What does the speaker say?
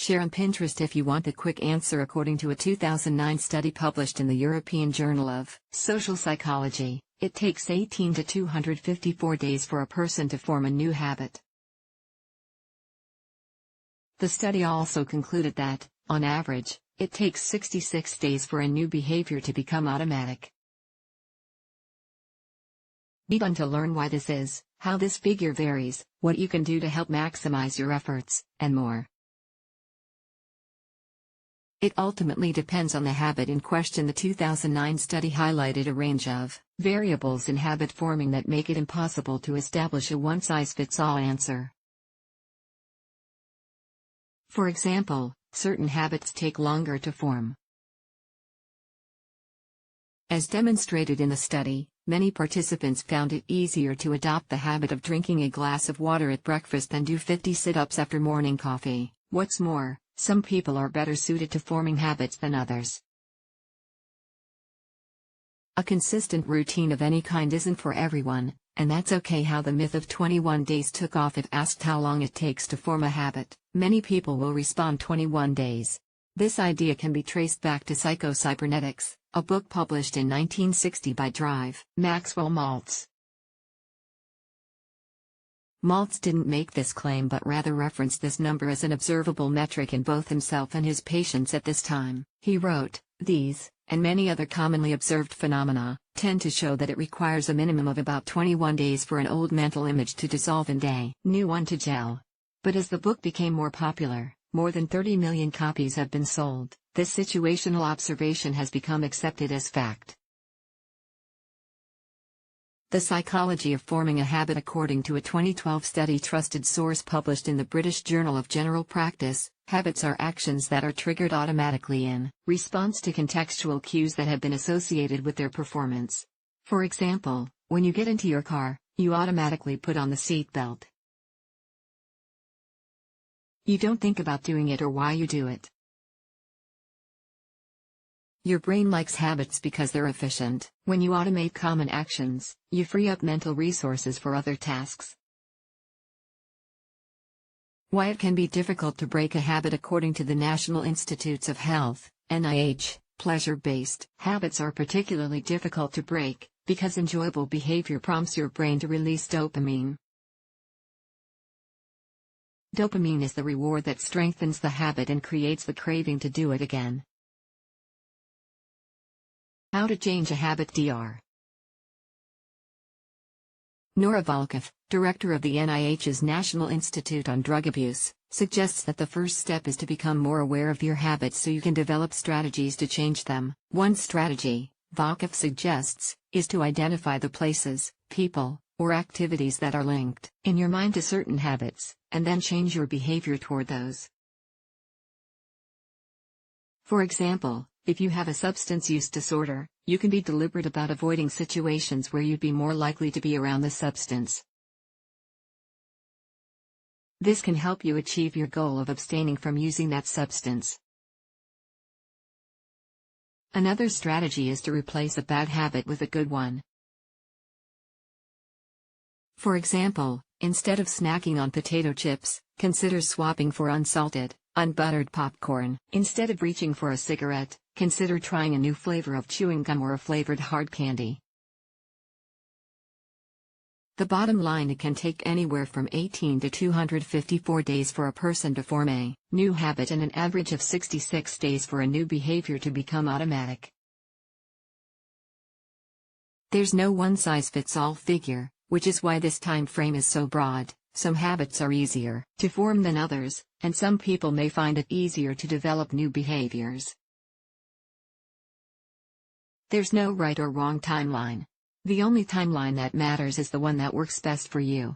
Share on Pinterest if you want the quick answer according to a 2009 study published in the European Journal of Social Psychology. It takes 18 to 254 days for a person to form a new habit. The study also concluded that, on average, it takes 66 days for a new behavior to become automatic. Be done to learn why this is, how this figure varies, what you can do to help maximize your efforts, and more. It ultimately depends on the habit in question. The 2009 study highlighted a range of variables in habit forming that make it impossible to establish a one-size-fits-all answer. For example, certain habits take longer to form. As demonstrated in the study, many participants found it easier to adopt the habit of drinking a glass of water at breakfast than do 50 sit-ups after morning coffee. What's more, some people are better suited to forming habits than others. A consistent routine of any kind isn't for everyone, and that's okay. How the myth of 21 days took off. If asked how long it takes to form a habit, many people will respond 21 days. This idea can be traced back to Psycho-Cybernetics, a book published in 1960 by Drive Maxwell Maltz. Maltz didn't make this claim but rather referenced this number as an observable metric in both himself and his patients at this time. He wrote, "These, and many other commonly observed phenomena, tend to show that it requires a minimum of about 21 days for an old mental image to dissolve and a new one to gel." But as the book became more popular, more than 30 million copies have been sold, this situational observation has become accepted as fact. The psychology of forming a habit. According to a 2012 study trusted source published in the British Journal of General Practice, habits are actions that are triggered automatically in response to contextual cues that have been associated with their performance. For example, when you get into your car, you automatically put on the seat belt. You don't think about doing it or why you do it. Your brain likes habits because they're efficient. When you automate common actions, you free up mental resources for other tasks. Why it can be difficult to break a habit. According to the National Institutes of Health, NIH, pleasure-based habits are particularly difficult to break, because enjoyable behavior prompts your brain to release dopamine. Dopamine is the reward that strengthens the habit and creates the craving to do it again. How to change a habit. Dr. Nora Volkoff, director of the NIH's National Institute on Drug Abuse, suggests that the first step is to become more aware of your habits so you can develop strategies to change them. One strategy, Volkoff suggests, is to identify the places, people, or activities that are linked in your mind to certain habits, and then change your behavior toward those. For example, if you have a substance use disorder, you can be deliberate about avoiding situations where you'd be more likely to be around the substance. This can help you achieve your goal of abstaining from using that substance. Another strategy is to replace a bad habit with a good one. For example, instead of snacking on potato chips, consider swapping for unsalted, unbuttered popcorn. Instead of reaching for a cigarette, consider trying a new flavor of chewing gum or a flavored hard candy. The bottom line: it can take anywhere from 18 to 254 days for a person to form a new habit and an average of 66 days for a new behavior to become automatic. There's no one-size-fits-all figure, which is why this time frame is so broad. Some habits are easier to form than others, and some people may find it easier to develop new behaviors. There's no right or wrong timeline. The only timeline that matters is the one that works best for you.